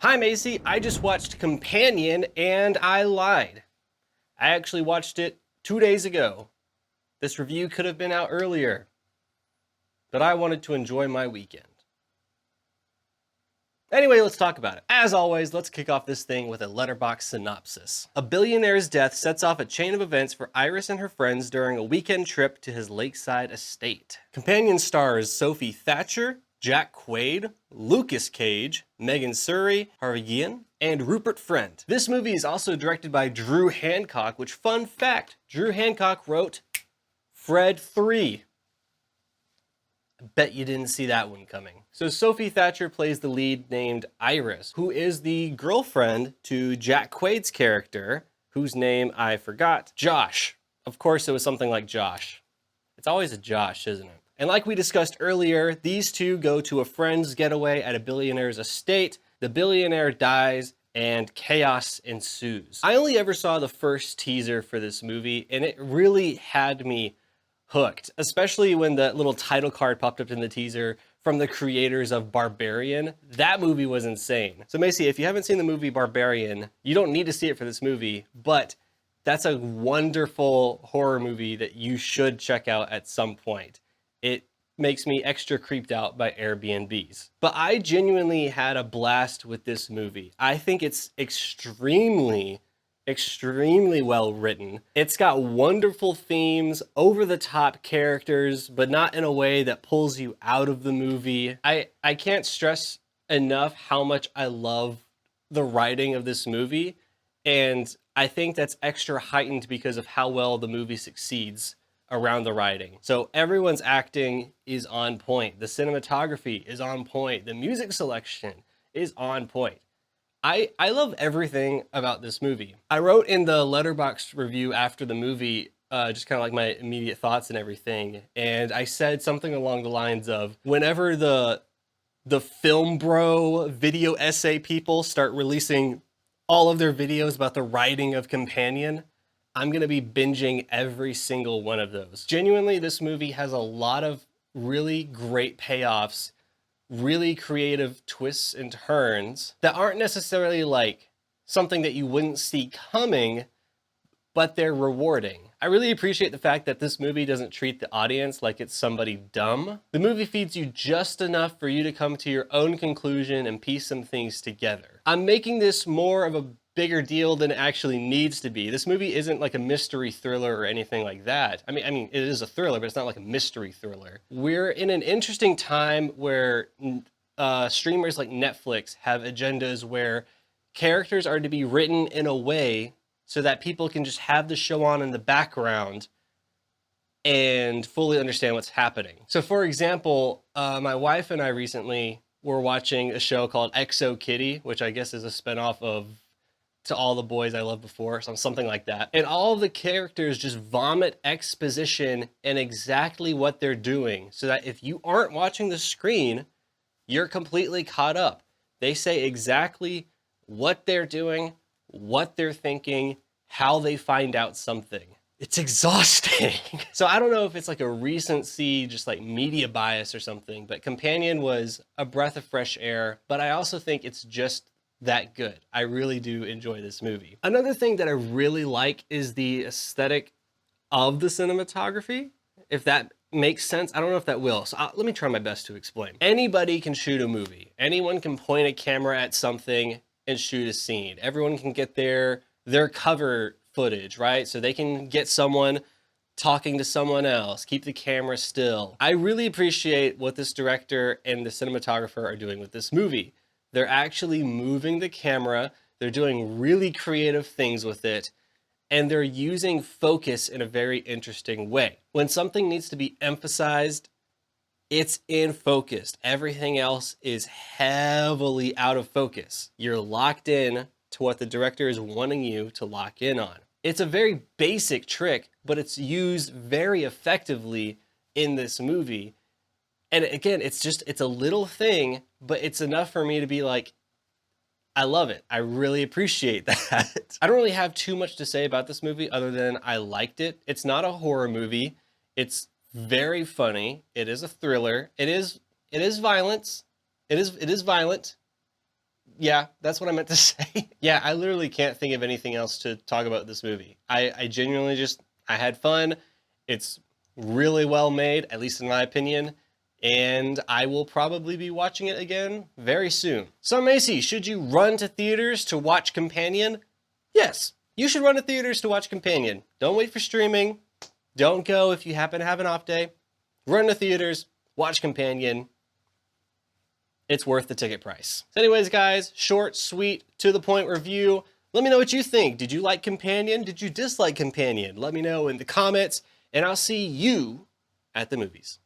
Hi Maisie, I just watched Companion and I lied. I actually watched it 2 days ago. This review could have been out earlier, but I wanted to enjoy my weekend. Anyway, let's talk about it. As always, let's kick off this thing with a letterbox synopsis. A billionaire's death sets off a chain of events for Iris and her friends during a weekend trip to his lakeside estate. Companion stars Sophie Thatcher, Jack Quaid, Lucas Cage, Megan Surrey, Harvey Guillen, and Rupert Friend. This movie is also directed by Drew Hancock, which, fun fact, Drew Hancock wrote Fred 3. I bet you didn't see that one coming. So Sophie Thatcher plays the lead named Iris, who is the girlfriend to Jack Quaid's character, whose name I forgot, Josh. Of course, it was something like Josh. It's always a Josh, isn't it? And like we discussed earlier, these two go to a friend's getaway at a billionaire's estate. The billionaire dies and chaos ensues. I only ever saw the first teaser for this movie, and it really had me hooked, especially when the little title card popped up in the teaser from the creators of Barbarian. That movie was insane. So Maisie, if you haven't seen the movie Barbarian, you don't need to see it for this movie, but that's a wonderful horror movie that you should check out at some point. It makes me extra creeped out by Airbnbs. But I genuinely had a blast with this movie. I think it's extremely well written. It's got wonderful themes, over the top characters, but not in a way that pulls you out of the movie. I can't stress enough how much I love the writing of this movie, and I think that's extra heightened because of how well the movie succeeds around the writing. So everyone's acting is on point. The cinematography is on point. The music selection is on point. I love everything about this movie. I wrote in the Letterboxd review after the movie, just kind of like my immediate thoughts and everything, and I said something along the lines of, whenever the film bro video essay people start releasing all of their videos about the writing of Companion, I'm gonna be binging every single one of those. Genuinely, this movie has a lot of really great payoffs, really creative twists and turns that aren't necessarily like something that you wouldn't see coming, but they're rewarding. I really appreciate the fact that this movie doesn't treat the audience like it's somebody dumb. The movie feeds you just enough for you to come to your own conclusion and piece some things together. I'm making this more of a bigger deal than it actually needs to be. This movie isn't like a mystery thriller or anything like that. I mean, it is a thriller, but it's not like a mystery thriller. We're in an interesting time where streamers like Netflix have agendas where characters are to be written in a way so that people can just have the show on in the background and fully understand what's happening. So for example, my wife and I recently were watching a show called Exo Kitty, which I guess is a spinoff of To All the Boys I Loved Before, something like that. And all of the characters just vomit exposition and exactly what they're doing, so that if you aren't watching the screen, you're completely caught up. They say exactly what they're doing, what they're thinking, how they find out something. It's exhausting. So I don't know if it's like a recency, just like media bias or something, but Companion was a breath of fresh air, but I also think it's just that good. I really do enjoy this movie. Another thing that I really like is the aesthetic of the cinematography, if that makes sense. I don't know if that will, so let me try my best to explain. Anybody can shoot a movie. Anyone can point a camera at something and shoot a scene. Everyone can get their cover footage, right? So they can get someone talking to someone else, keep the camera still. I really appreciate what this director and the cinematographer are doing with this movie. They're actually moving the camera, they're doing really creative things with it, and they're using focus in a very interesting way. When something needs to be emphasized, it's in focus. Everything else is heavily out of focus. You're locked in to what the director is wanting you to lock in on. It's a very basic trick, but it's used very effectively in this movie. And again, it's a little thing, but it's enough for me to be like, I love it. I really appreciate that. I don't really have too much to say about this movie other than I liked it. It's not a horror movie. It's very funny. It is a thriller. It is violence. It is violent. Yeah, that's what I meant to say. Yeah, I literally can't think of anything else to talk about this movie. I genuinely just, I had fun. It's really well made, at least in my opinion, and I will probably be watching it again very soon. So Macy, should you run to theaters to watch Companion? Yes, you should run to theaters to watch Companion. Don't wait for streaming. Don't go if you happen to have an off day. Run to theaters, watch Companion. It's worth the ticket price. So anyways, guys, short, sweet, to the point review. Let me know what you think. Did you like Companion? Did you dislike Companion? Let me know in the comments, and I'll see you at the movies.